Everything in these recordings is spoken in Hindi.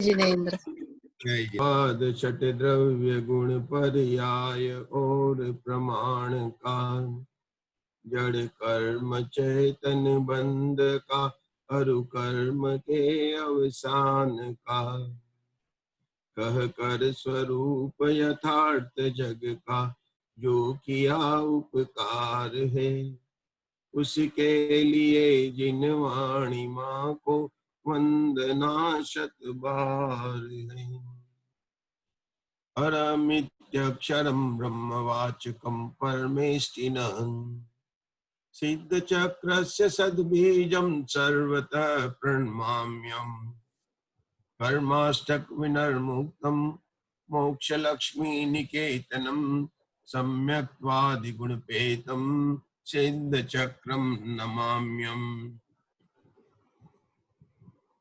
जिनेन्द्र। पाद छठ द्रव्य गुण पर्याय और प्रमाण का, जड़ कर्म चेतन बंध का, अरु कर्म के अवसान का, कह कर स्वरूप यथार्थ जग का, जो किया उपकार है, उसके लिए जिन वाणी माँ को वंदना शत बार है। अरमित्यक्षरं ब्रह्मवाचकं परमेष्टिनं, सिद्ध चक्रस्य सद्बीजं सर्वतः प्रणमाम्यहम्। कर्माष्टक विनर्मुक्तं मोक्षलक्ष्मी निकेतनं, सम्यक्त्वादिगुणपेतं सिद्ध चक्रं नमाम्यहम्।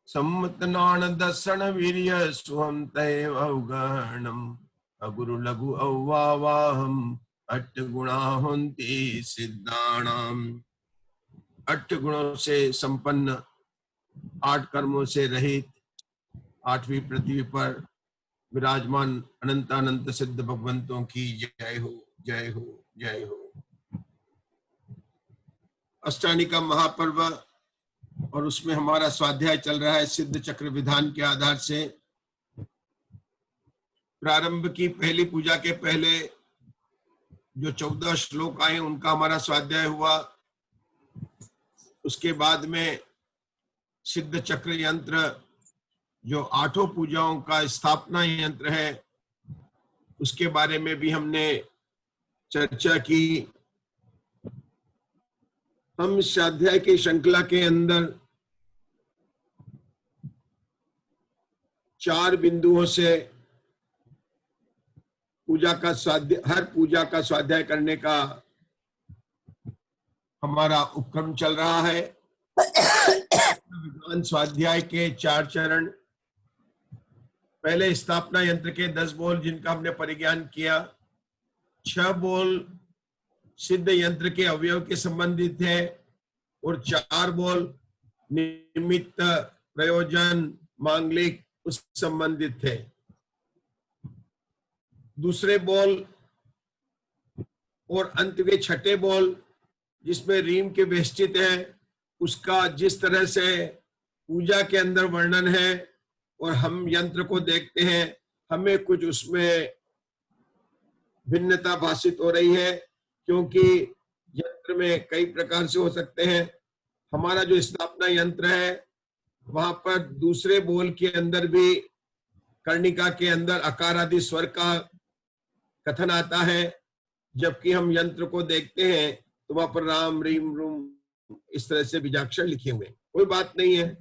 सम्मतनान दर्शन वीर्य सुहम तैव अवगणम, अगुरु लघु अव्वावाहम अट्ठ गुणा होन्ति सिद्धाणाम। अट्ठ गुणों से संपन्न, 8 कर्मों से रहित, 8वीं पृथ्वी पर विराजमान अनंत अनंत सिद्ध भगवंतों की जय हो, जय हो, जय हो। अष्टानी का महापर्व और उसमें हमारा स्वाध्याय चल रहा है सिद्ध चक्र विधान के आधार से। प्रारंभ की पहली पूजा के पहले जो 14 श्लोक आए उनका हमारा स्वाध्याय हुआ। उसके बाद में सिद्ध चक्र यंत्र जो 8 पूजाओं का स्थापना यंत्र है उसके बारे में भी हमने चर्चा की। हम स्वाध्याय की श्रृंखला के अंदर 4 बिंदुओं से पूजा का स्वाध्याय, हर पूजा का स्वाध्याय करने का हमारा उपक्रम चल रहा है। विद्वान स्वाध्याय के 4 चरण, पहले स्थापना यंत्र के 10 बोल जिनका हमने परिज्ञान किया, 6 बोल सिद्ध यंत्र के अवयव के संबंधित है और 4 बोल निमित्त प्रयोजन मांगलिक उस संबंधित थे। दूसरे बोल और अंत के छठे बोल जिसमें रीम के वेष्टित है उसका जिस तरह से पूजा के अंदर वर्णन है और हम यंत्र को देखते हैं हमें कुछ उसमें भिन्नता भाषित हो रही है, क्योंकि यंत्र में कई प्रकार से हो सकते हैं। हमारा जो स्थापना यंत्र है वहां पर दूसरे बोल के अंदर भी कर्णिका के अंदर अकार आदि स्वर का कथन आता है, जबकि हम यंत्र को देखते हैं तो वहां पर राम रीम रूम इस तरह से बीजाक्षर लिखे हुए। कोई बात नहीं है,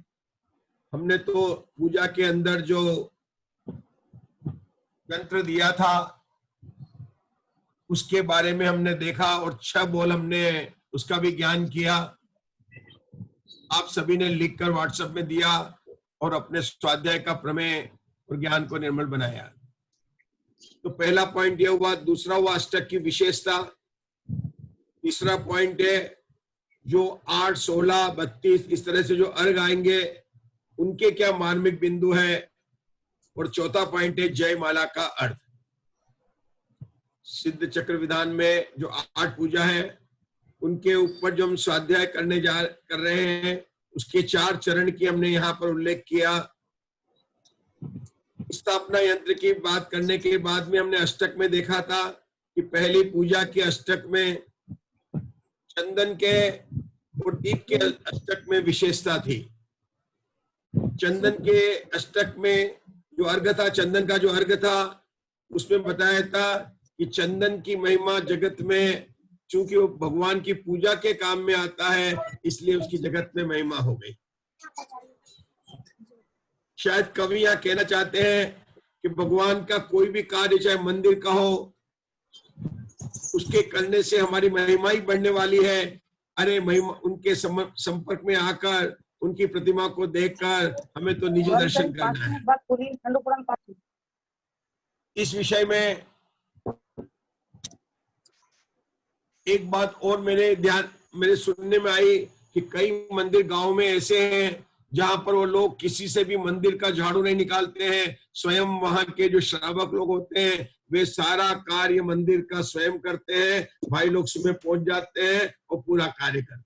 हमने तो पूजा के अंदर जो यंत्र दिया था उसके बारे में हमने देखा और 6 बोल हमने उसका भी ज्ञान किया। आप सभी ने लिखकर व्हाट्सएप में दिया और अपने स्वाध्याय का प्रमेय और ज्ञान को निर्मल बनाया। तो पहला पॉइंट यह हुआ। दूसरा हुआ अष्टक की विशेषता। तीसरा पॉइंट है जो 8, 16, 32 इस तरह से जो अर्घ आएंगे उनके क्या मार्मिक बिंदु है। और चौथा पॉइंट है जयमाला का अर्थ। सिद्ध चक्र विधान में जो 8 पूजा है उनके ऊपर जो हम स्वाध्याय करने कर रहे हैं उसके 4 चरण की हमने यहाँ पर उल्लेख किया। स्थापना यंत्र की बात करने के बाद में हमने अष्टक में देखा था कि पहली पूजा के अष्टक में चंदन के और दीप के अष्टक में विशेषता थी। चंदन के अष्टक में जो अर्घ था, चंदन का जो अर्घ था उसमें बताया था कि चंदन की महिमा जगत में, चूंकि वो भगवान की पूजा के काम में आता है इसलिए उसकी जगत में महिमा हो गई। शायद कवि यह कहना चाहते हैं कि भगवान का कोई भी कार्य चाहे मंदिर का हो उसके करने से हमारी महिमा ही बढ़ने वाली है। अरे महिमा, उनके संपर्क में आकर उनकी प्रतिमा को देखकर हमें तो निज दर्शन करना है। इस विषय में एक बात और मेरे सुनने में आई कि कई मंदिर गांव में ऐसे हैं जहां पर वो लोग किसी से भी मंदिर का झाड़ू नहीं निकालते हैं, स्वयं वहां के जो श्रावक लोग होते हैं वे सारा कार्य मंदिर का स्वयं करते हैं। भाई लोग सुबह पहुंच जाते हैं और पूरा कार्य करते हैं।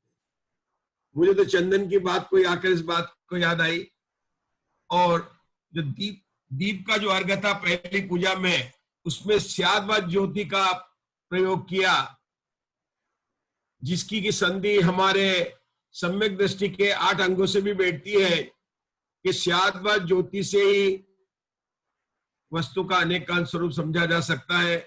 मुझे तो चंदन की बात को आकर इस बात को याद आई। और जो दीप का जो अर्घ था पहली पूजा में, उसमें स्याद्वाद ज्योति का प्रयोग किया, जिसकी की संधि हमारे सम्यक दृष्टि के 8 अंगों से भी बैठती है कि स्याद्वाद ज्योति से ही वस्तु का अनेकांत स्वरूप समझा जा सकता है,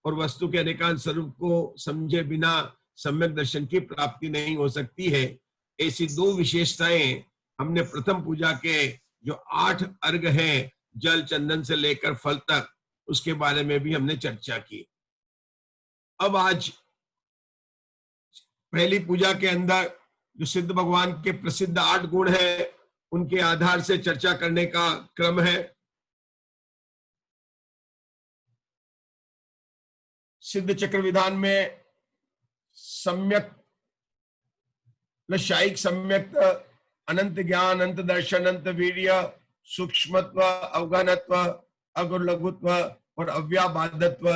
और वस्तु के अनेकांत स्वरूप को समझे बिना सम्यक दर्शन की प्राप्ति नहीं हो सकती है। ऐसी 2 विशेषताएं हमने प्रथम पूजा के जो 8 अर्घ हैं, जल चंदन से लेकर फल तक, उसके बारे में भी हमने चर्चा की। अब आज पहली पूजा के अंदर जो सिद्ध भगवान के प्रसिद्ध 8 गुण हैं, उनके आधार से चर्चा करने का क्रम है। सिद्ध चक्र विधान में सम्यक शायिक सम्यक अनंत ज्ञान, अनंत दर्शन, अनंत वीर्य, सूक्ष्मत्व, अवगाहनत्व, अगुर लघुत्व और अव्याबाधत्व,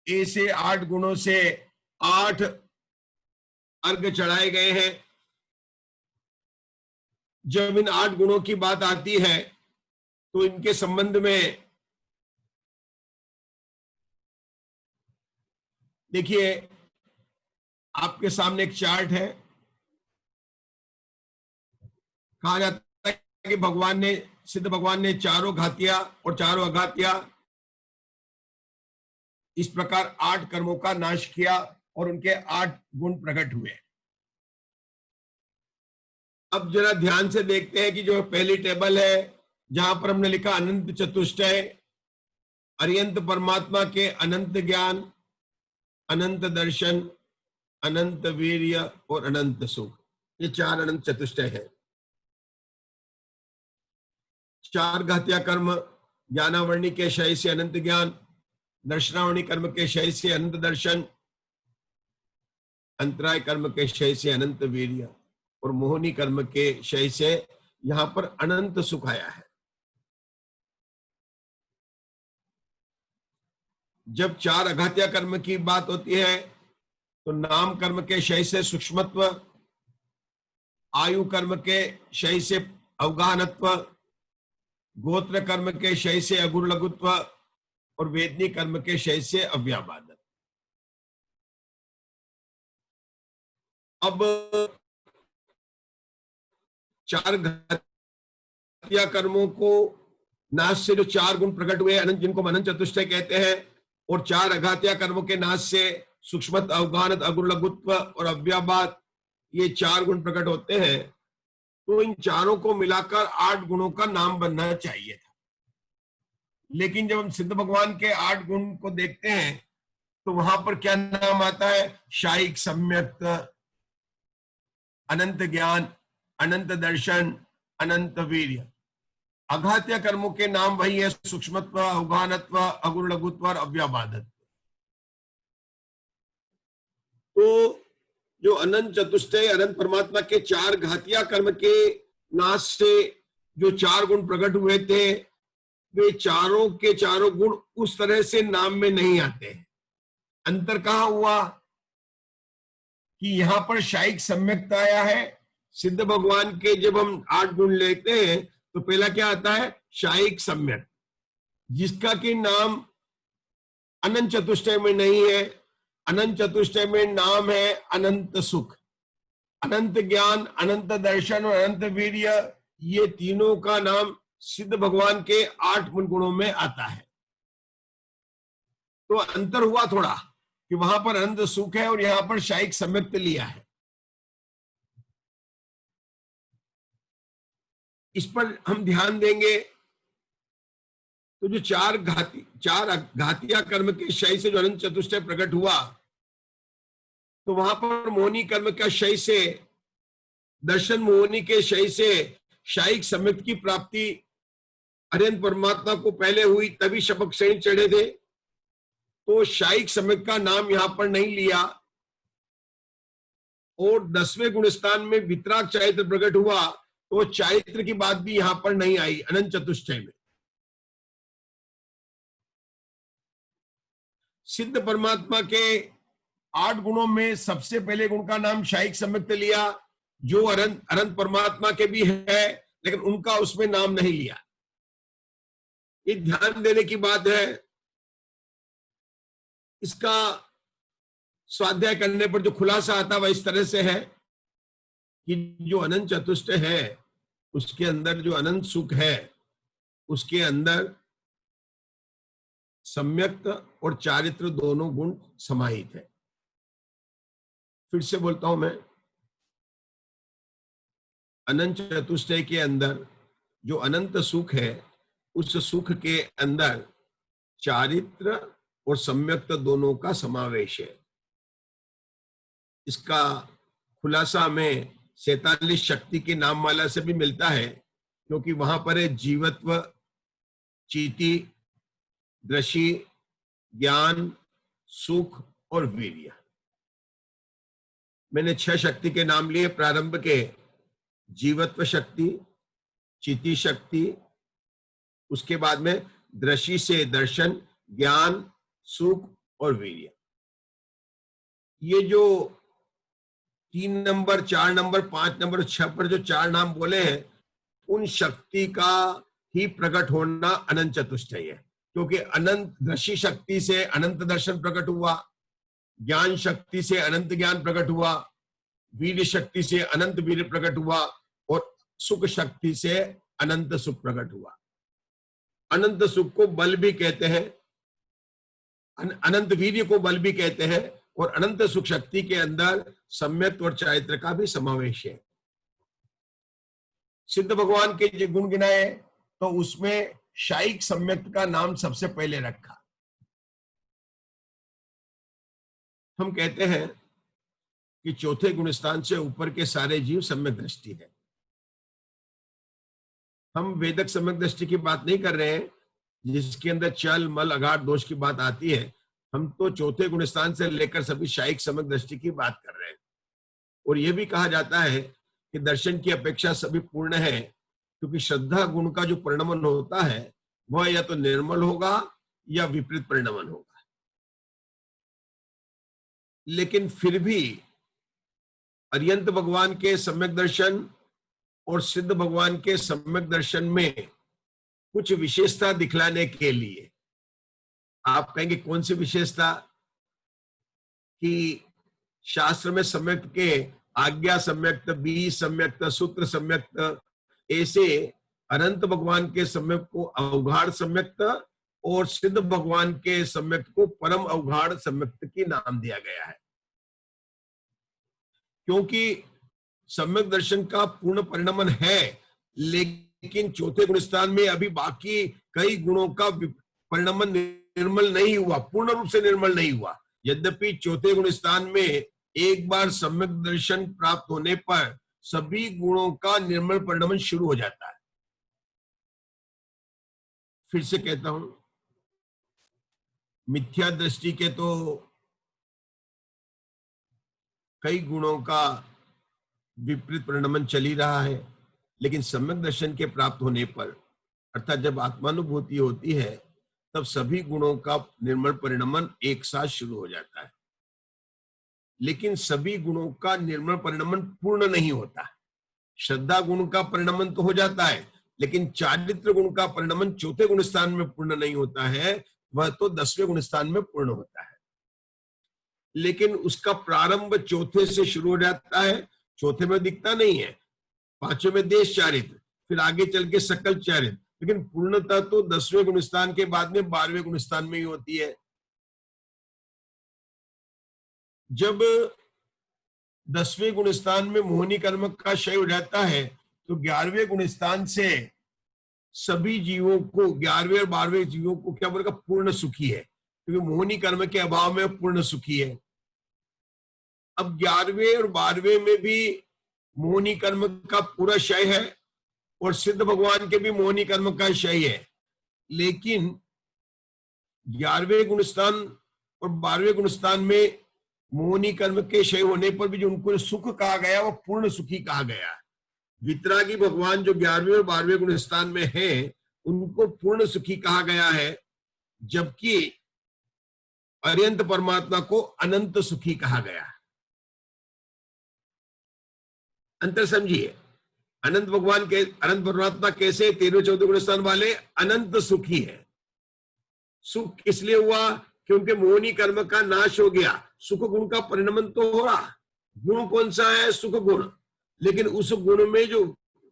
ऐसे 8 गुणों से 8 अर्घ चढ़ाए गए हैं। जब इन 8 गुणों की बात आती है तो इनके संबंध में देखिए, आपके सामने एक चार्ट है। कहा जाता है कि भगवान ने, सिद्ध भगवान ने चारों घातिया और चारों अघातिया, इस प्रकार 8 कर्मों का नाश किया और उनके 8 गुण प्रकट हुए। अब जरा ध्यान से देखते हैं कि जो पहली टेबल है, जहां पर हमने लिखा अनंत चतुष्टय, अर्यंत परमात्मा के अनंत ज्ञान, अनंत दर्शन, अनंत वीर्य और अनंत सुख, ये 4 अनंत चतुष्टय है। 4 घातिया कर्म, ज्ञानावर्णी के क्षय से अनंत ज्ञान, दर्शनावर्णी कर्म के क्षय से अनंत दर्शन, अंतराय कर्म के क्षय से अनंत वीर्य और मोहनी कर्म के क्षय से यहां पर अनंत सुख आया है। जब 4 अघातिया कर्म की बात होती है तो नाम कर्म के क्षय से सूक्ष्मत्व, आयु कर्म के क्षय से अवगाहनत्व, गोत्र कर्म के क्षय से अगुर लघुत्व और वेदनी कर्म के क्षय से अव्याबाधत्व। अब 4 घातिया कर्मों को नाश से जो 4 गुण प्रकट हुए अनंत, जिनको अनंत चतुष्टय कहते हैं, और 4 अघातिया कर्मों के नाश से सूक्ष्मत, अवगाहनत, अगुर लघुत्व और अव्याबाद, ये 4 गुण प्रकट होते हैं। तो इन चारों को मिलाकर 8 गुणों का नाम बनना चाहिए था। लेकिन जब हम सिद्ध भगवान के 8 गुण को देखते हैं तो वहां पर क्या नाम आता है? शायिक सम्यक, अनंत ज्ञान, अनंत दर्शन, अनंत वीर्य। अघात्य कर्मों के नाम वही है, सूक्ष्मत्व, अवगाहनत्व, अगुर लघुत्व और अव्याबाधत्व। तो जो अनंत चतुष्टय, अनंत परमात्मा के 4 घातिया कर्म के नाश से जो 4 गुण प्रकट हुए थे, वे चारों के चारों गुण उस तरह से नाम में नहीं आते हैं। अंतर कहाँ हुआ कि यहां पर शायिक सम्यकता आया है। सिद्ध भगवान के जब हम 8 गुण लेते हैं तो पहला क्या आता है? शायिक सम्यक, जिसका कि नाम अनंत चतुष्टय में नहीं है। अनंत चतुष्टय में नाम है अनंत सुख, अनंत ज्ञान, अनंत दर्शन और अनंत वीर्य। ये तीनों का नाम सिद्ध भगवान के 8 गुणों में आता है। तो अंतर हुआ थोड़ा कि वहां पर अनंत सुख है और यहां पर शायिक सम्यक्त लिया है। इस पर हम ध्यान देंगे तो जो 4 घातिया कर्म के क्षय से जो अनंत चतुष्टय प्रकट हुआ, तो वहां पर मोहनी कर्म का क्षय से, दर्शन मोहनी के क्षय से शायिक सम्यक्त की प्राप्ति अनंत परमात्मा को पहले हुई, तभी शपथ श्रेणी चढ़े थे। तो शायिक सम्यक्त का नाम यहां पर नहीं लिया। और 10वें गुण स्थान में वितराग चरित्र प्रकट हुआ, तो चारित्र की बात भी यहां पर नहीं आई अनंत चतुष्टय में। सिद्ध परमात्मा के 8 गुणों में सबसे पहले गुण का नाम शायिक सम्यक्त लिया, जो अनंत अनंत परमात्मा के भी है, लेकिन उनका उसमें नाम नहीं लिया। ये ध्यान देने की बात है। इसका स्वाध्याय करने पर जो खुलासा आता वह इस तरह से है कि जो अनंत चतुष्ट है उसके अंदर जो अनंत सुख है उसके अंदर सम्यक्त और चारित्र दोनों गुण समाहित है। फिर से बोलता हूं मैं, अनंत चतुष्टय के अंदर जो अनंत सुख है उस सुख के अंदर चारित्र और सम्यक्त दोनों का समावेश है। इसका खुलासा हमें 47 शक्ति की नाममाला से भी मिलता है, क्योंकि वहां पर है जीवत्व, चीति, दृष्टि, ज्ञान, सुख और वीर्य। मैंने 6 शक्ति के नाम लिए प्रारंभ के, जीवत्व शक्ति, चिति शक्ति, उसके बाद में दृष्टि से दर्शन, ज्ञान, सुख और वीर्य। ये जो 3 नंबर, 4 नंबर, 5 नंबर, 6 पर जो 4 नाम बोले हैं, उन शक्ति का ही प्रकट होना अनंत चतुष्टय है। क्योंकि अनंत दृष्टि शक्ति से अनंत दर्शन प्रकट हुआ, ज्ञान शक्ति से अनंत ज्ञान प्रकट हुआ, वीर्य शक्ति से अनंत वीर्य प्रकट हुआ और सुख शक्ति से अनंत सुख प्रकट हुआ। अनंत सुख को बल भी कहते हैं, अनंत वीर्य को बल भी कहते हैं, और अनंत सुख शक्ति के अंदर सम्यक्त और चारित्र का भी समावेश है। सिद्ध भगवान के जो गुण गिनाए तो उसमें शायिक सम्यक्त का नाम सबसे पहले रखा। हम कहते हैं कि चौथे गुणस्थान से ऊपर के सारे जीव सम्यक दृष्टि है। हम वेदक सम्यक दृष्टि की बात नहीं कर रहे हैं जिसके अंदर चल मल अघाट दोष की बात आती है। हम तो चौथे गुणस्थान से लेकर सभी शायिक सम्यक दृष्टि की बात कर रहे हैं। और यह भी कहा जाता है कि दर्शन की अपेक्षा सभी पूर्ण है, क्योंकि श्रद्धा गुण का जो परिणमन होता है वह या तो निर्मल होगा या विपरीत परिणमन होगा। लेकिन फिर भी अर्यंत भगवान के सम्यक दर्शन और सिद्ध भगवान के सम्यक दर्शन में कुछ विशेषता दिखलाने के लिए, आप कहेंगे कौन सी विशेषता? कि शास्त्र में सम्यक्त के आज्ञा सम्यक्त, बीज सम्यक्त, सूत्र सम्यक्त, ऐसे अनंत भगवान के सम्यक्त को अवघाड़ सम्यक्त और सिद्ध भगवान के सम्यक्त को परम अवघाड़ सम्यक्त की नाम दिया गया है। क्योंकि सम्यक दर्शन का पूर्ण परिणमन है, लेकिन चौथे गुणस्थान में अभी बाकी कई गुणों का परिणमन निर्मल नहीं हुआ, पूर्ण रूप से निर्मल नहीं हुआ। यद्यपि चौथे गुणस्थान में एक बार सम्यक दर्शन प्राप्त होने पर सभी गुणों का निर्मल परिणमन शुरू हो जाता है। फिर से कहता हूं, मिथ्या दृष्टि के तो कई गुणों का विपरीत परिणमन चल ही रहा है, लेकिन सम्यक दर्शन के प्राप्त होने पर, अर्थात जब आत्मानुभूति होती है, तब सभी गुणों का निर्मल परिणमन एक साथ शुरू हो जाता है। लेकिन सभी गुणों का निर्मल परिणमन पूर्ण नहीं होता। श्रद्धा गुण का परिणमन तो हो जाता है, लेकिन चारित्र गुण का परिणमन चौथे गुण स्थान में पूर्ण नहीं होता है, वह तो 10वें गुण स्थान में पूर्ण होता है। लेकिन उसका प्रारंभ चौथे से शुरू हो जाता है। चौथे में दिखता नहीं है, 5वें में देश चारित्र, फिर आगे चल के सकल चारित्र, लेकिन पूर्णता तो 10वें गुणस्थान के बाद में 12वें गुणस्थान में ही होती है। जब 10वें गुणस्थान में मोहिनी कर्म का क्षय हो जाता है, तो 11वें गुणस्थान से सभी जीवों को, 11वें और 12वें जीवों को क्या बोलेगा? पूर्ण सुखी है, क्योंकि मोहिनी कर्म के अभाव में पूर्ण सुखी है। अब 11वें और 12वें में भी मोहिनी कर्म का पूरा क्षय है और सिद्ध भगवान के भी मोहिनी कर्म का क्षय है, लेकिन 11वें गुणस्थान और 12वें गुणस्थान में मोहिनी कर्म के क्षय होने पर भी जो उनको सुख कहा गया वो पूर्ण सुखी कहा गया। वितरागी भगवान जो 11वें और 12वें गुण स्थान में हैं, उनको पूर्ण सुखी कहा गया है, जबकि अरिहंत परमात्मा को अनंत सुखी कहा गया। अंतर समझिए। अनंत भगवान के अनंत परमात्मा कैसे 13-14 गुण स्थान वाले अनंत सुखी है। सुख इसलिए हुआ क्योंकि मोहनी कर्म का नाश हो गया, सुख गुण का परिणमन तो हो रहा। गुण कौन सा है? सुख गुण। लेकिन उस गुण में जो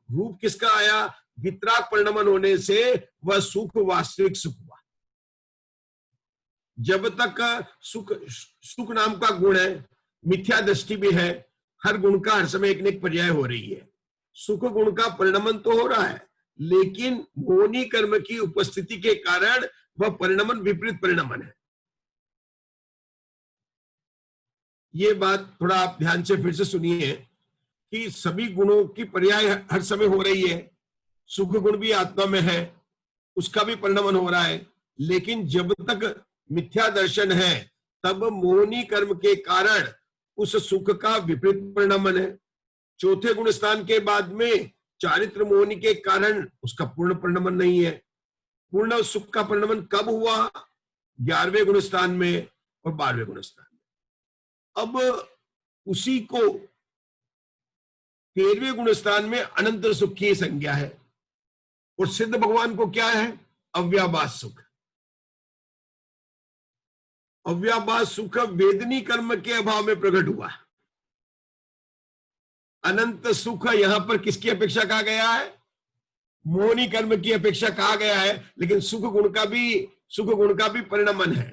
रूप किसका आया? वितराग परिणमन होने से वह सुख वास्तविक सुख हुआ। जब तक सुख सुख नाम का गुण है, मिथ्या दृष्टि भी है, हर गुण का हर समय एक न एक पर्याय हो रही है। सुख गुण का परिणमन तो हो रहा है, लेकिन मोहनी कर्म की उपस्थिति के कारण वह परिणमन विपरीत परिणमन है। ये बात थोड़ा आप ध्यान से फिर से सुनिए कि सभी गुणों की पर्याय हर समय हो रही है। सुख गुण भी आत्मा में है, उसका भी परिणमन हो रहा है, लेकिन जब तक मिथ्या दर्शन है तब मोहनी कर्म के कारण उस सुख का विपरीत परिणमन है। चौथे गुण स्थान के बाद में चारित्र मोहनी के कारण उसका पूर्ण परिणमन नहीं है। पूर्ण सुख का परिणमन कब हुआ? 11वें गुण स्थान में और 12वें गुण स्थान में। अब उसी को 13वें गुण स्थान में अनंत सुख की संज्ञा है, और सिद्ध भगवान को क्या है? अव्याभास सुख। अव्याभास सुख वेदनी कर्म के अभाव में प्रकट हुआ। अनंत सुख यहां पर किसकी अपेक्षा कहा गया है? मोहनी कर्म की अपेक्षा कहा गया है, लेकिन सुख गुण का भी परिणमन है।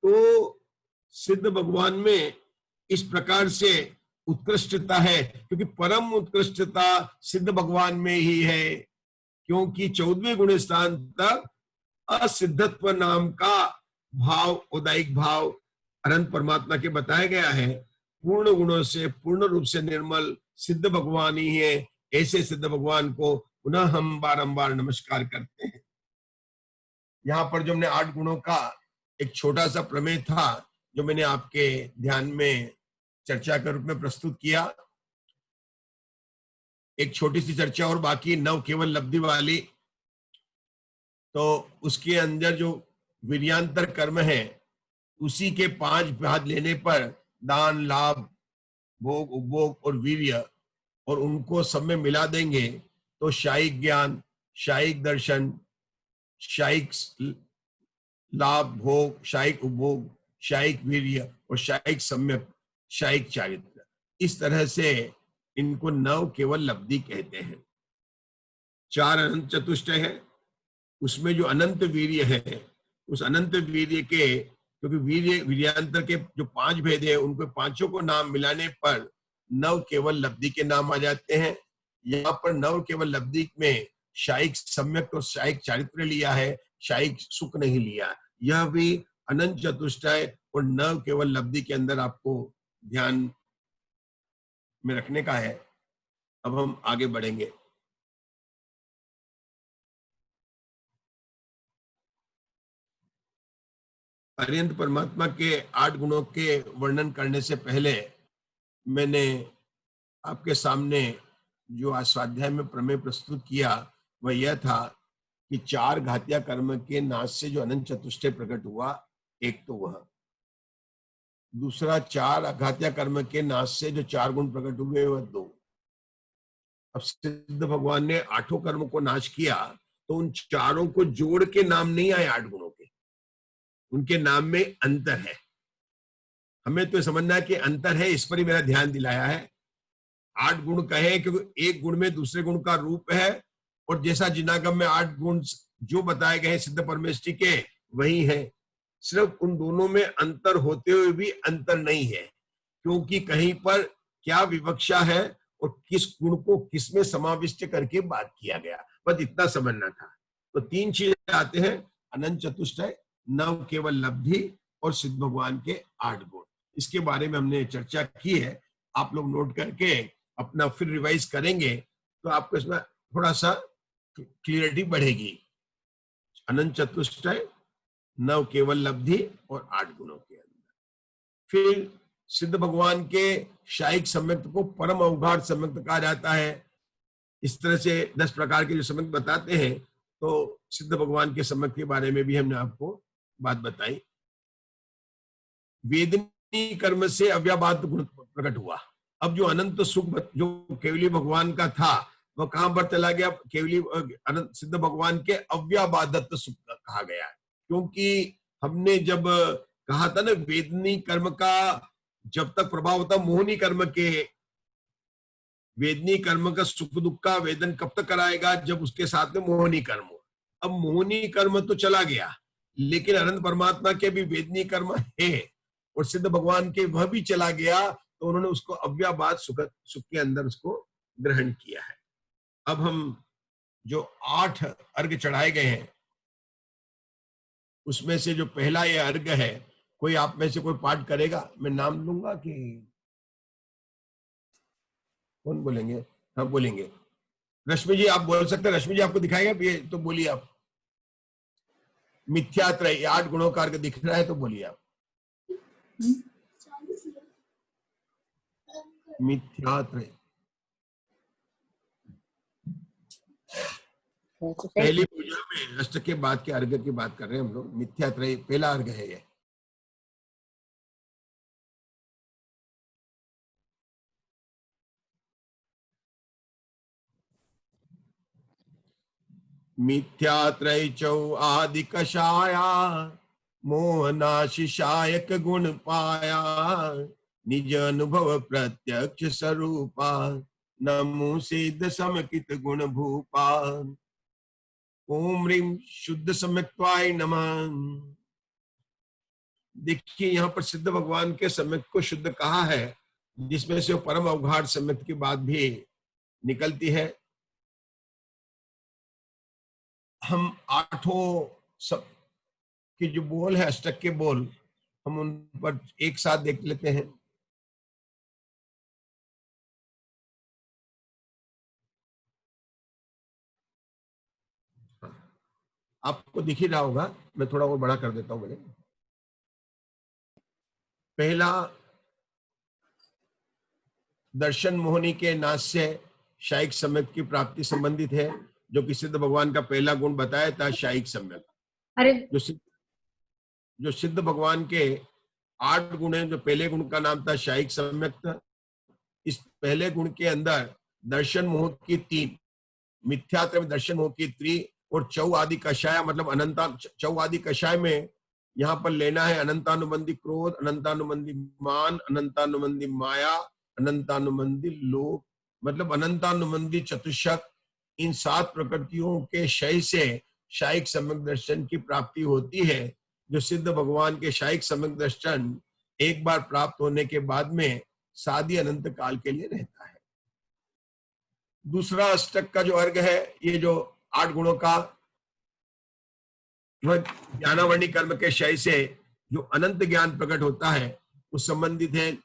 तो सिद्ध भगवान में इस प्रकार से उत्कृष्टता है, क्योंकि परम उत्कृष्टता सिद्ध भगवान में ही है, क्योंकि 14वें गुण स्थान तक असिद्धत्व नाम का भाव, उदायिक भाव अनंत परमात्मा के बताया गया है। पूर्ण गुणों से पूर्ण रूप से निर्मल सिद्ध भगवान ही है। ऐसे सिद्ध भगवान को पुनः हम बारंबार नमस्कार करते हैं। यहाँ पर जो हमने 8 गुणों का एक छोटा सा प्रमेय था, जो मैंने आपके ध्यान में चर्चा के रूप में प्रस्तुत किया, एक छोटी सी चर्चा और बाकी नव केवल लब्धि वाली। तो उसके अंदर जो वीर्यांतर कर्म है, उसी के 5 भाग लेने पर दान, लाभ, भोग, उपभोग और वीर्य, और उनको सब में मिला देंगे तो शायिक ज्ञान, शायिक दर्शन, शायिक लाभ, भोग, शायिक उपभोग, शायिक वीर्य और शायिक सम्यक, शायिक चारित्र, इस तरह से इनको नव केवल लब्धि कहते हैं। 4 अनंत चतुष्टय है, उसमें जो अनंत वीर्य है, उस अनंत वीर्य के, क्योंकि वीर्यांतर के जो 5 भेद है, उनको 5 को नाम मिलाने पर नव केवल लब्धि के नाम आ जाते हैं। यहाँ पर नव केवल लब्धि में शायिक सम्यक और शायिक चारित्र लिया है, शायिक सुख नहीं लिया। यह भी अनंत चतुष्टय और नव केवल लब्धि के अंदर आपको ध्यान में रखने का है। अब हम आगे बढ़ेंगे। अरिहंत परमात्मा के 8 गुणों के वर्णन करने से पहले मैंने आपके सामने जो आज स्वाध्याय में प्रमेय प्रस्तुत किया, वह यह था कि 4 घातिया कर्म के नाश से जो अनंत चतुष्टय प्रकट हुआ, एक तो वह, दूसरा 4 अघातिया कर्म के नाश से जो 4 गुण प्रकट हुए, वह 2। अब सिद्ध भगवान ने 8 कर्म को नाश किया, तो उन 4 को जोड़ के नाम नहीं आए 8 गुणों के, उनके नाम में अंतर है। हमें तो समझना है कि अंतर है, इस पर ही मेरा ध्यान दिलाया है। 8 गुण कहे क्योंकि एक गुण में दूसरे गुण का रूप है, और जैसा जिनागम में 8 गुण जो बताए गए सिद्ध परमेष्टि के, वही है। सिर्फ उन दोनों में अंतर होते हुए भी अंतर नहीं है, क्योंकि कहीं पर क्या विवक्षा है और किस गुण को किस में समाविष्ट करके बात किया गया, बस इतना समझना था। तो 3 चीजें आते हैं, अनंत चतुष्टय, नव केवल लब्धि और सिद्ध भगवान के 8 गुण। इसके बारे में हमने चर्चा की है, आप लोग नोट करके अपना फिर रिवाइज करेंगे तो आपको इसमें थोड़ा सा क्लियरिटी बढ़ेगी। अनंत चतुष्टय, नव केवल लब्धि और 8 गुणों के अंदर। फिर सिद्ध भगवान के शायिक सम्यक्त को परम अवगाढ़ सम्यक्त कहा जाता है। इस तरह से 10 प्रकार के जो सम्यक्त बताते हैं, तो सिद्ध भगवान के सम्यक्त के बारे में भी हमने आपको बात बताई। वेदनी कर्म से अव्याबाद गुण प्रकट हुआ। अब जो अनंत सुख जो केवली भगवान का था, वह कहां पर चला गया? केवली अनंत सिद्ध भगवान के अव्याबादत्त सुख कहा गया है। क्योंकि हमने जब कहा था ना, वेदनी कर्म का जब तक प्रभाव होता, मोहनी कर्म के, वेदनी कर्म का सुख दुख का वेदन कब तक कराएगा? जब उसके साथ में मोहनी कर्म हो। अब मोहनी कर्म तो चला गया, लेकिन अनंत परमात्मा के भी वेदनी कर्म है और सिद्ध भगवान के वह भी चला गया, तो उन्होंने उसको अव्याबाद सुख के अंदर उसको ग्रहण किया है। अब हम जो 8 अर्घ चढ़ाए गए हैं, उसमें से जो पहला ये अर्घ है, कोई आप में से कोई पाठ करेगा? मैं नाम लूंगा कि कौन बोलेंगे? हाँ बोलेंगे। रश्मि जी आप बोल सकते हैं। रश्मि जी आपको दिखाएगा ये, तो बोलिए आप। मिथ्यात्रय, 8 गुणों का अर्घ दिख रहा है, तो बोलिए आप। मिथ्यात्रय पहली पूजा में अष्ट के बाद के अर्घ की बात कर रहे हैं हम लोग। मिथ्यात्रय पहला अर्घ है ये। मिथ्यात्रय चौ आदि कषाया, मोहनाशिषायक गुण पाया, निज अनुभव प्रत्यक्ष स्वरूपा, नमो सिद्ध समकित गुण भूपा। ओम ह्रीं शुद्ध सम्यक्त्वाय नमः। देखिए यहाँ पर सिद्ध भगवान के सम्यक्त को शुद्ध कहा है, जिसमें से परम अवगाढ़ सम्यक्त की बात भी निकलती है। हम 8 सब के जो बोल है, अष्टक के बोल, हम उन पर एक साथ देख लेते हैं। आपको दिख ही रहा होगा, मैं थोड़ा और बड़ा कर देता हूं। मैंने पहला दर्शन मोहनी के नाश से शायिक सम्यक की प्राप्ति संबंधित है, जो कि सिद्ध भगवान का पहला गुण बताया था, शायिक सम्यक। अरे जो सिद्ध भगवान के 8 गुण हैं, जो पहले गुण का नाम था शायिक सम्यक। इस पहले गुण के अंदर दर्शन मोह की 3, मिथ्यात्व दर्शन मोह की 3, और चौ आदि कषाय मतलब अनंता। चौ आदि कषाय में यहाँ पर लेना है अनंतानुबंधी क्रोध, अनंतानुबंधी मान, अनंतानुबंधी माया, अनंतानुबंधी लोभ, मतलब अनंतानुबंधी चतुष्क। इन 7 प्रकृतियों के क्षय से शायिक सम्यक दर्शन की प्राप्ति होती है, जो सिद्ध भगवान के शायिक सम्यक दर्शन एक बार प्राप्त होने के बाद में सादी अनंत काल के लिए रहता है। दूसरा अष्टक का जो अर्घ है, ये जो 8 गुणों का, वह ज्ञानावरणी कर्म के क्षय से जो अनंत ज्ञान प्रकट होता है, उस संबंधित है।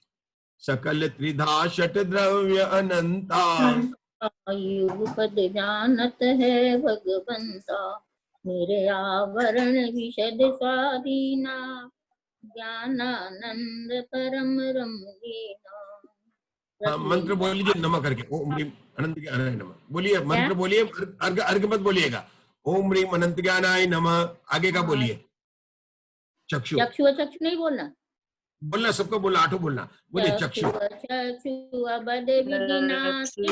सकल त्रिधा षट द्रव्य अनंता, युगपद जानत है भगवंता, मेरे आवरण विशद स्वाधीना, ज्ञानानंद परम रमणीना। हाँ, मंत्र बोल लीजिए नमः करके। ओम ह्रीम अनंत ज्ञानाय नमः बोलिए। मंत्र बोलिए, अर्घ अर्घ मत बोलिएगा। ओम ह्रीम अनंत ज्ञानाय नमः। आगे का बोलिए। चक्षु चक्षु नहीं बोलना, बोलना, सबको बोलना, 8 बोलना। बोलिए चक्षु चक्षु अबद विनाशी,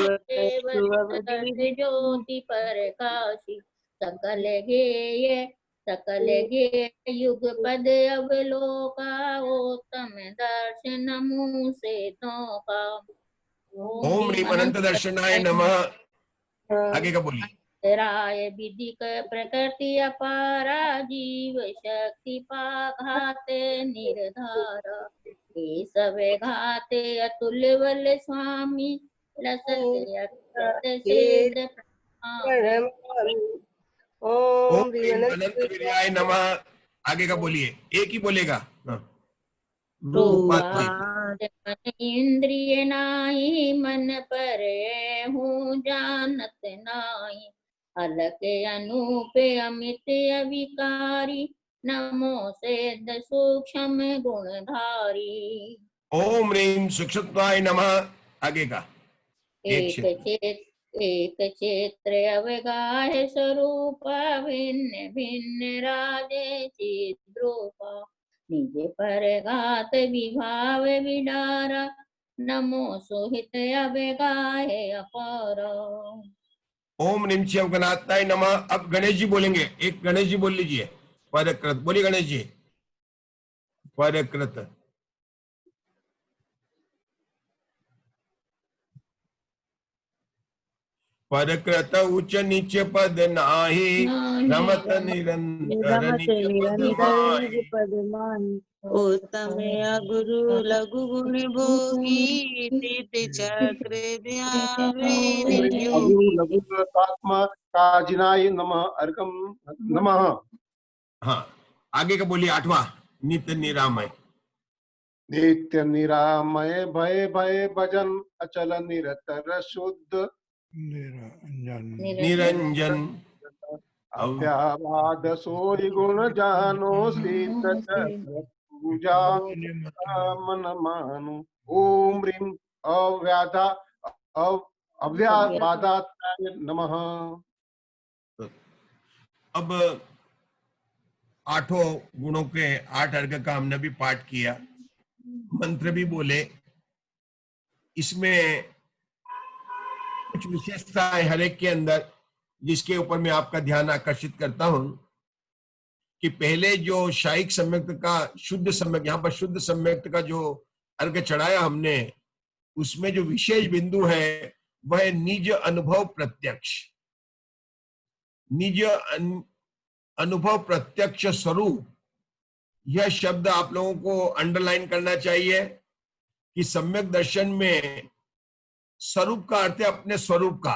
ज्योति प्रकाशी, सकल गेय सकल गे युग पद अवलोका, उत्तम दर्शन मुँह से तो का। ओम ह्रीम अनंत दर्शनाय नमः। आगे का बोलिए। राय विधि प्रकृति अपारा, जीव शक्ति पाघाते निर्धारा, ये सब घाते अतुल्य बल स्वामी, लसते अक्षत सिद्ध ओम ह्रीम अनंत वीर्याय नमः। आगे का बोलिए, एक ही बोलेगा। इंद्रिय नाई मन पर हूँ जानत नाई, अलक अनूप अमित अविकारी, नमो सिद्ध सूक्ष्म गुणधारी। ओम ह्रीं सुक्षुत्वाय नमः। आगे का एक एक क्षेत्र। चेत एक क्षेत्र अवगाह स्वरूप भिन्न भिन्न राजे चिद्रूपा निज पर घात विभाव विडारा नमो सोहित अवगाहे अपारा। ओम ह्रीं शिव गणात्माय नमः। अब गणेश जी बोलेंगे, एक गणेश जी बोल लीजिए। परकृत बोलिए गणेश जी। परकृत परकृत उच्च नीच पद नाही, नाही रमत निरंतर रमते निज पद निरंतर निज माही। पद माही। उत्तम गुरु लघु गुण भोगी तीर्थ चक्र ध्यावे निजू। लघुत्मा काजिनाय नमः अर्घम नमः। हाँ, आगे का बोलिए आठवां। नित्य निरामय। नित्य निरामय भय भय भजन अचल निरतर शुद्ध निरंजन अव्यावाद सोई गुण जानो सिद्ध चक्र पूजा मन मानो। ओम ह्रीं अव्याधा अव्याबाधाय नमः। अब आठों गुणों के 8 अर्घ का हमने भी पाठ किया, मंत्र भी बोले। इसमें कुछ विशेषताएं हर एक के अंदर, जिसके ऊपर मैं आपका ध्यान आकर्षित करता हूं कि पहले जो शायिक सम्यक्त का शुद्ध सम्यक, यहाँ पर शुद्ध सम्यक्त का जो अर्घ चढ़ाया हमने, उसमें जो विशेष बिंदु है वह निज अनुभव प्रत्यक्ष। निज अनुभव प्रत्यक्ष स्वरूप, यह शब्द आप लोगों को अंडरलाइन करना चाहिए कि सम्यक दर्शन में स्वरूप का अर्थ है अपने स्वरूप का,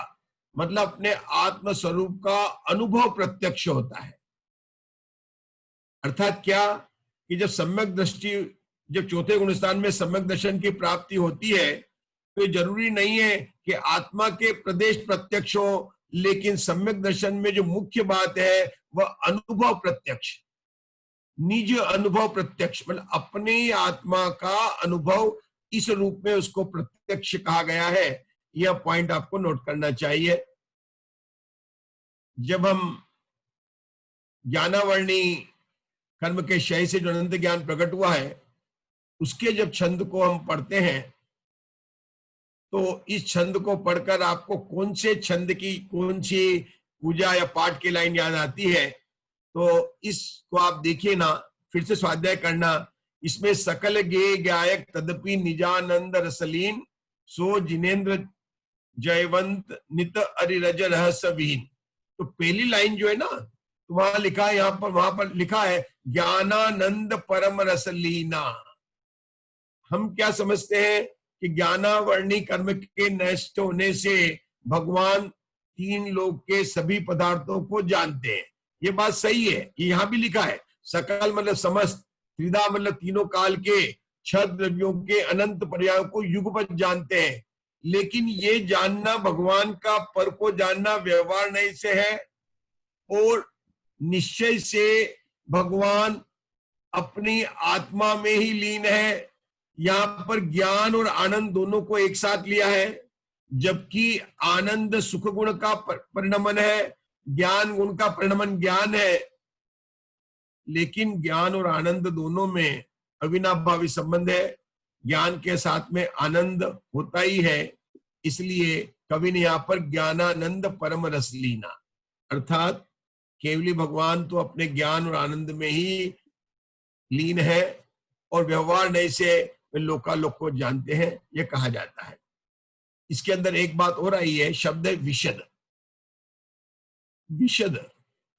मतलब अपने आत्म स्वरूप का अनुभव प्रत्यक्ष होता है। अर्थात क्या कि जब सम्यक दृष्टि, जब चौथे गुण स्थान में सम्यक दर्शन की प्राप्ति होती है तो जरूरी नहीं है कि आत्मा के प्रदेश प्रत्यक्ष हो, लेकिन सम्यक दर्शन में जो मुख्य बात है वह अनुभव प्रत्यक्ष, निज अनुभव प्रत्यक्ष, मतलब अपने आत्मा का अनुभव, इस रूप में उसको प्रत्यक्ष कहा गया है। यह पॉइंट आपको नोट करना चाहिए। जब हम ज्ञानावर्णी कर्म के क्षय से जो अनंत ज्ञान प्रकट हुआ है, उसके जब छंद को हम पढ़ते हैं तो इस छंद को पढ़कर आपको कौन से छंद की कौन सी पूजा या पाठ की लाइन याद आती है, तो इसको आप देखिए ना, फिर से स्वाध्याय करना। इसमें सकल गे गायक तदपि निजानंद रसलीन, सो जिनेन्द्र जयवंत नित अरिरज रहस्यहीन। तो पहली लाइन जो है ना, तो वहां लिखा है, वहां पर लिखा है ज्ञानानंद परम रसलीना। हम क्या समझते हैं कि ज्ञानावर्णी कर्म के नष्ट होने से भगवान 3 लोक के सभी पदार्थों को जानते हैं। ये बात सही है, ये यहां भी लिखा है। सकल मतलब समस्त, त्रिधा मतलब तीनों काल के, छह द्रव्यों के अनंत पर्यायों को युगपत जानते हैं। लेकिन ये जानना भगवान का पर को जानना व्यवहार नहीं से है, और निश्चय से भगवान अपनी आत्मा में ही लीन है। यहाँ पर ज्ञान और आनंद दोनों को एक साथ लिया है, जबकि आनंद सुख गुण का परिणमन है, ज्ञान गुण का परिणमन ज्ञान है। लेकिन ज्ञान और आनंद दोनों में अविनाभावी संबंध है, ज्ञान के साथ में आनंद होता ही है। इसलिए कवि ने यहाँ पर ज्ञानानंद परम रसलीना, अर्थात केवली भगवान तो अपने ज्ञान और आनंद में ही लीन है और व्यवहार नहीं से वे लोकालोक को जानते हैं, यह कहा जाता है। इसके अंदर एक बात और आई है, शब्द है विशद। विशद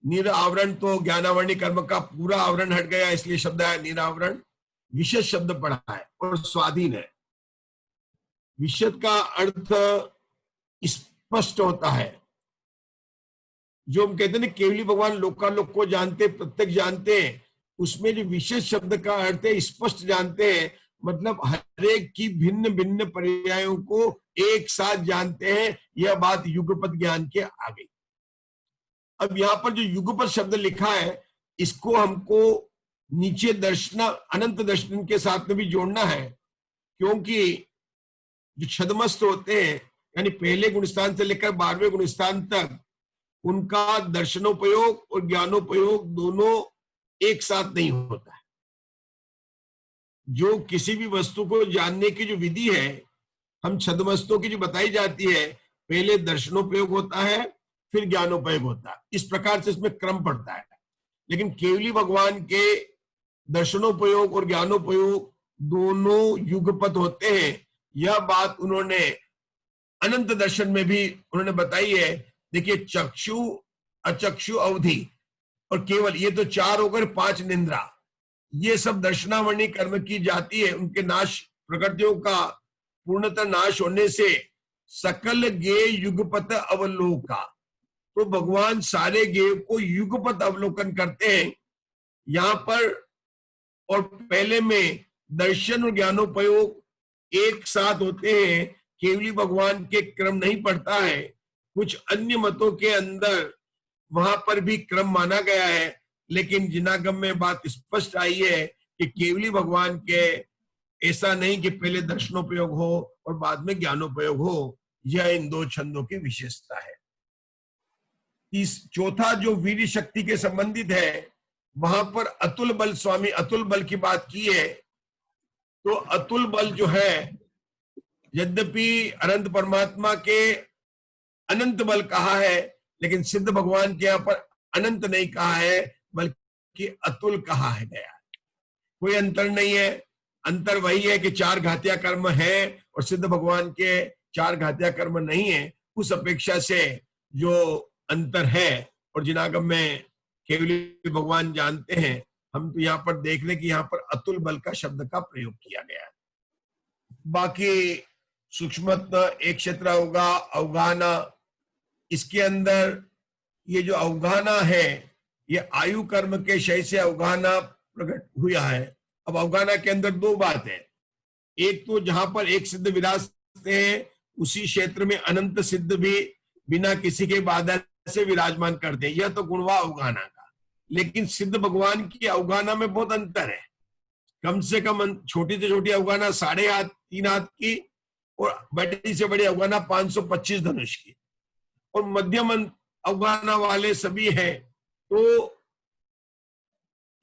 निरावरण, तो ज्ञानावर्णी कर्म का पूरा आवरण हट गया, इसलिए शब्द है निरावरण। विशद शब्द पढ़ा है और स्वाधीन है। विशद का अर्थ स्पष्ट होता है। जो हम कहते हैं केवली भगवान लोकालोक को जानते, प्रत्यक्ष जानते हैं, उसमें जो विशेष शब्द का अर्थ है स्पष्ट जानते हैं, मतलब हर एक की भिन्न भिन्न पर्यायों को एक साथ जानते हैं। यह बात युगपत ज्ञान के आ गई। अब यहाँ पर जो युगपत शब्द लिखा है, इसको हमको नीचे दर्शन, अनंत दर्शन के साथ में भी जोड़ना है। क्योंकि जो छदमस्त होते हैं, यानी पहले गुणस्थान से लेकर 12वें गुणस्थान तक, उनका दर्शनोपयोग और ज्ञानोपयोग दोनों एक साथ नहीं होता है। जो किसी भी वस्तु को जानने की जो विधि है, हम छदमस्तों की जो बताई जाती है, पहले दर्शनोपयोग होता है, फिर ज्ञानोपयोग होता है। इस प्रकार से इसमें क्रम पड़ता है। लेकिन केवली भगवान के दर्शनोपयोग और ज्ञानोपयोग दोनों युगपत होते हैं। यह बात उन्होंने अनंत दर्शन में भी उन्होंने बताई है। देखिए, चक्षु, अचक्षु, अवधि और केवल, ये तो 4 होकर 5 निंद्रा, ये सब दर्शनावरणी कर्म की जाती है। उनके नाश, प्रकृतियों का पूर्णतः नाश होने से सकल गे युगपत अवलोका, तो भगवान सारे गेय को युगपत अवलोकन करते हैं यहाँ पर। और पहले में दर्शन और ज्ञानोपयोग एक साथ होते हैं। केवली भगवान के क्रम नहीं पड़ता है। कुछ अन्य मतों के अंदर वहां पर भी क्रम माना गया है, लेकिन जिनागम में बात स्पष्ट आई है कि केवली भगवान के ऐसा नहीं कि पहले दर्शनोपयोग हो और बाद में ज्ञानोपयोग हो। यह इन 2 छंदों की विशेषता है। इस चौथा जो वीर शक्ति के संबंधित है, वहां पर अतुल बल, स्वामी अतुल बल की बात की है। तो अतुल बल जो है, यद्यपि अनंत परमात्मा के अनंत बल कहा है, लेकिन सिद्ध भगवान के यहाँ पर अनंत नहीं कहा है, बल्कि अतुल कहा है गया। कोई अंतर नहीं है। अंतर वही है कि 4 घातिया कर्म है और सिद्ध भगवान के 4 घातिया कर्म नहीं है। उस अपेक्षा से जो अंतर है, और जिनागम में केवली भगवान जानते हैं। हम तो यहाँ पर देख लें कि यहाँ पर अतुल बल का शब्द का प्रयोग किया गया है। बाकी सूक्ष्मत्व एक क्षेत्र होगा अवगाहना। इसके अंदर ये जो अवगाहना है, ये आयु कर्म के क्षय से अवगाहना प्रकट हुआ है। अब अवगाहना के अंदर 2 बात है। एक तो जहां पर एक सिद्ध विराजते हैं, उसी क्षेत्र में अनंत सिद्ध भी बिना किसी के बाधा से विराजमान करते हैं। यह तो गुणवा अवगाहना का। लेकिन सिद्ध भगवान की अवगाहना में बहुत अंतर है। कम से कम छोटी से छोटी अवगाहना 3.5 हाथ 3 हाथ की, और बड़ी से बड़ी अवगाहना 525 धनुष की, और मध्यम अवगाहना वाले सभी हैं। तो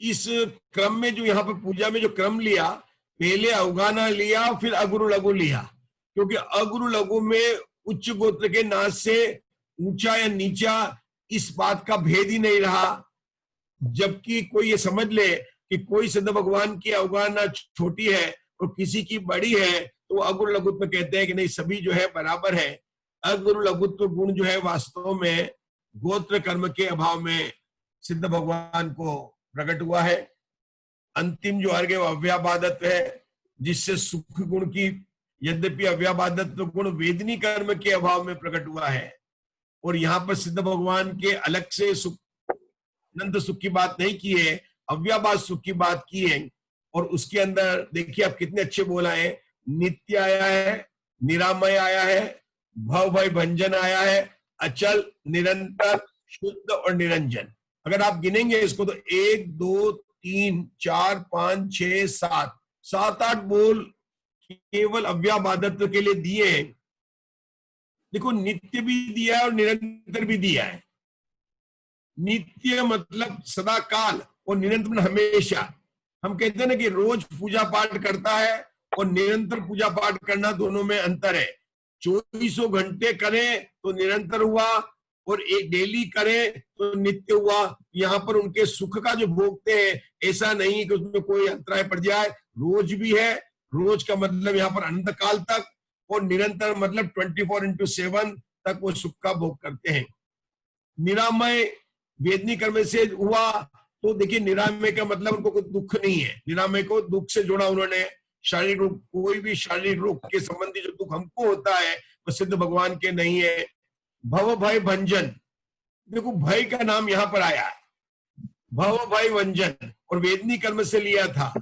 इस क्रम में जो यहाँ पर पूजा में जो क्रम लिया, पहले अवगाहना लिया, फिर अगुरु लघु लिया। क्योंकि अगुरु लघु में उच्च गोत्र के नाश से ऊंचा या नीचा इस बात का भेद ही नहीं रहा। जबकि कोई ये समझ ले कि कोई सिद्ध भगवान की अवगाहना छोटी है और किसी की बड़ी है, तो अगुरु लघुत्व कहते हैं कि नहीं, सभी जो है बराबर है। अगुरु लघुत्व गुण जो है वास्तव में गोत्र कर्म के अभाव में सिद्ध भगवान को प्रकट हुआ है। अंतिम जो अर्घ है अव्याबादत्व है, जिससे सुख गुण की, यद्यपि अव्याबादत्व गुण वेदनी कर्म के अभाव में प्रकट हुआ है। और यहाँ पर सिद्ध भगवान के अलग से सुख, अनंत सुख की बात नहीं की है, अव्याबाद सुख की बात की है। और उसके अंदर देखिए आप कितने अच्छे बोला है। नित्य आया है, निरामय आया है, भव भय भंजन आया है, अचल, निरंतर, शुद्ध और निरंजन। अगर आप गिनेंगे इसको तो 1 2 3 4 5 6 7 7-8 बोल केवल अव्याबादत्व के लिए दिए हैं। देखो, नित्य भी दिया है और निरंतर भी दिया है। नित्य मतलब सदा काल, और निरंतर मतलब हमेशा। हम कहते हैं ना कि रोज पूजा पाठ करता है और निरंतर पूजा पाठ करना, दोनों में अंतर है। 24 घंटे करें तो निरंतर हुआ, और एक डेली करें तो नित्य हुआ। यहाँ पर उनके सुख का जो भोगते हैं, ऐसा नहीं कि उसमें कोई अंतराय पड़ जाए। रोज भी है, रोज का मतलब यहाँ पर अनंत काल तक, और निरंतर मतलब 24/7 तक वो सुख का भोग करते हैं। निरामय वेदनी कर्म से हुआ, तो देखिए निरामय का मतलब उनको कोई दुख नहीं है। निरामय को दुख से जोड़ा उन्होंने। शारीरिक रोग, कोई भी शारीरिक रोग के संबंधी जो दुख हमको होता है वो सिद्ध भगवान के नहीं है। भव भय भंजन, देखो भय का नाम यहाँ पर आया है, भव भय भंजन, और वेदनी कर्म से लिया था।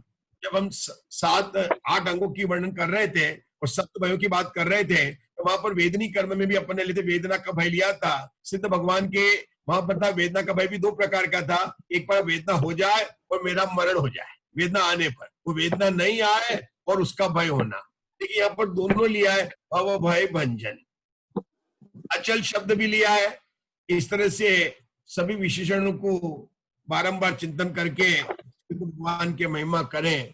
जब हम 7-8 अंगों की वर्णन कर रहे थे और 7 भयों की बात कर रहे थे, तो वहां पर वेदनी कर्म में भी अपन ने लेते वेदना का भय लिया था। सिद्ध भगवान के वहां पर था वेदना का भय भी 2 प्रकार का था। एक बार वेदना हो जाए और मेरा मरण हो जाए, वेदना आने पर, वो वेदना नहीं आए और उसका भय होना। देखिए यहाँ पर दोनों लिया है, भव भय भंजन, अचल शब्द भी लिया है। इस तरह से सभी विशेषणों को बारंबार चिंतन करके भगवान के महिमा करें।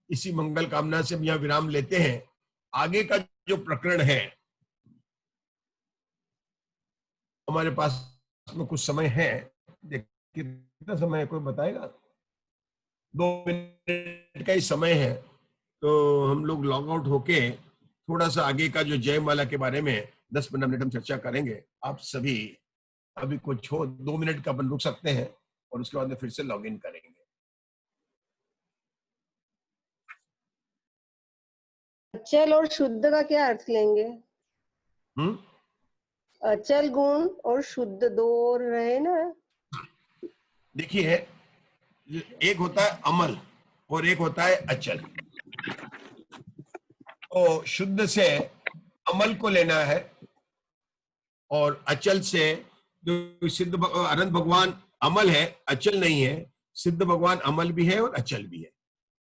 इसी मंगल कामना से हम यहाँ विराम लेते हैं। आगे का जो प्रकरण है, हमारे पास में कुछ समय है, देखिए कितना समय है, कोई बताएगा? 2 मिनट का ही समय है, तो हम लोग लॉग आउट होके थोड़ा सा आगे का जो जयमाला के बारे में 10-15 मिनट हम चर्चा करेंगे। आप सभी अभी कुछ हो 2 मिनट का अपन रुक सकते हैं और उसके बाद में फिर से लॉग इन करेंगे। अचल और शुद्ध का क्या अर्थ लेंगे? अचल गुण और शुद्ध दो और रहे ना। देखिए, एक होता है अमल और एक होता है अचल। तो शुद्ध से अमल को लेना है और अचल से जो सिद्ध अनंत भगवान अमल है, अचल नहीं है। सिद्ध भगवान अमल भी है और अचल भी है।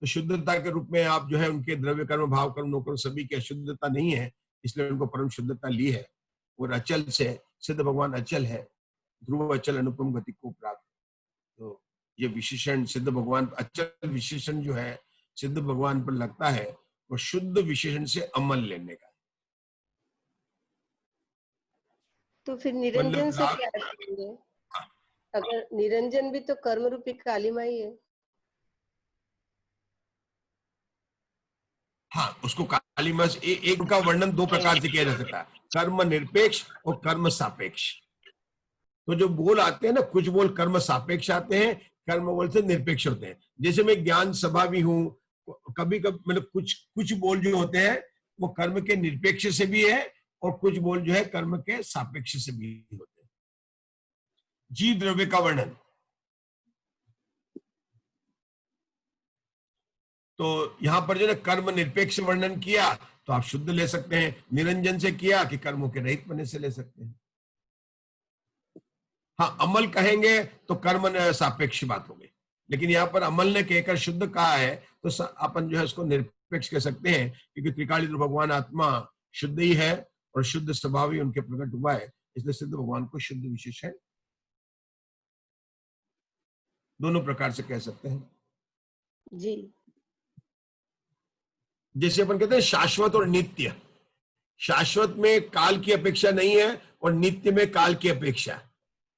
तो शुद्धता के रूप में आप जो है उनके द्रव्य कर्म, भाव कर्म, नौकर्म सभी की अशुद्धता नहीं है, इसलिए उनको परम शुद्धता ली है। और अचल से सिद्ध भगवान अचल है, ध्रुव अचल अनुपम गति को प्राप्त। तो ये विशेषण सिद्ध भगवान, अचल विशेषण जो है सिद्ध भगवान पर लगता है, वो शुद्ध विशेषण से अमल लेने का। तो फिर निरंजन से मतलब क्या अर्थ लेंगे? अगर निरंजन भी तो कर्म रूपी काली माई है। हाँ, उसको काली मास एक का वर्णन 2 प्रकार से किया जा सकता है, कर्म निरपेक्ष और कर्म सापेक्ष। तो जो बोल आते हैं ना, कुछ बोल कर्म सापेक्ष आते हैं, कर्म बोल से निरपेक्ष होते हैं। जैसे मैं ज्ञान सभा भी हूँ, कभी कभी मतलब कुछ बोल जो होते हैं वो कर्म के निरपेक्ष से भी है और कुछ बोल जो है कर्म के सापेक्ष से भी होते हैं। जीव द्रव्य का वर्णन, तो यहां पर जो है कर्म निरपेक्ष वर्णन किया तो आप शुद्ध ले सकते हैं, निरंजन से किया कि कर्मों के रहित होने से ले सकते हैं। हाँ, अमल कहेंगे तो कर्म सापेक्ष बात होगी, लेकिन यहाँ पर अमल ने कहकर शुद्ध कहा है तो अपन जो है उसको निरपेक्ष कह सकते हैं, क्योंकि त्रिकाली भगवान आत्मा शुद्ध ही है और शुद्ध स्वभाव ही उनके प्रकट हुआ है, इसलिए सिद्ध भगवान को शुद्ध विशेष है। दोनों प्रकार से कह सकते हैं जी। जैसे अपन कहते हैं शाश्वत और नित्य। शाश्वत में काल की अपेक्षा नहीं है और नित्य में काल की अपेक्षा।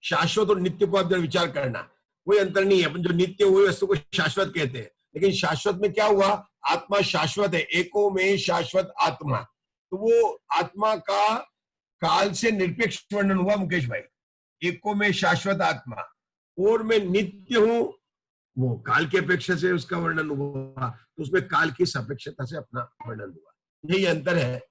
शाश्वत और नित्य को आप जब विचार करना, कोई अंतर नहीं है। अपन जो नित्य हुए वस्तु को शाश्वत कहते हैं, लेकिन शाश्वत में क्या हुआ, आत्मा शाश्वत है, एको में शाश्वत आत्मा। तो वो आत्मा का काल से निरपेक्ष वर्णन हुआ मुकेश भाई, एको में शाश्वत आत्मा। और मैं नित्य हूं, वो काल की अपेक्षा से उसका वर्णन हुआ, तो उसमें काल की सापेक्षता से अपना वर्णन हुआ। यही अंतर है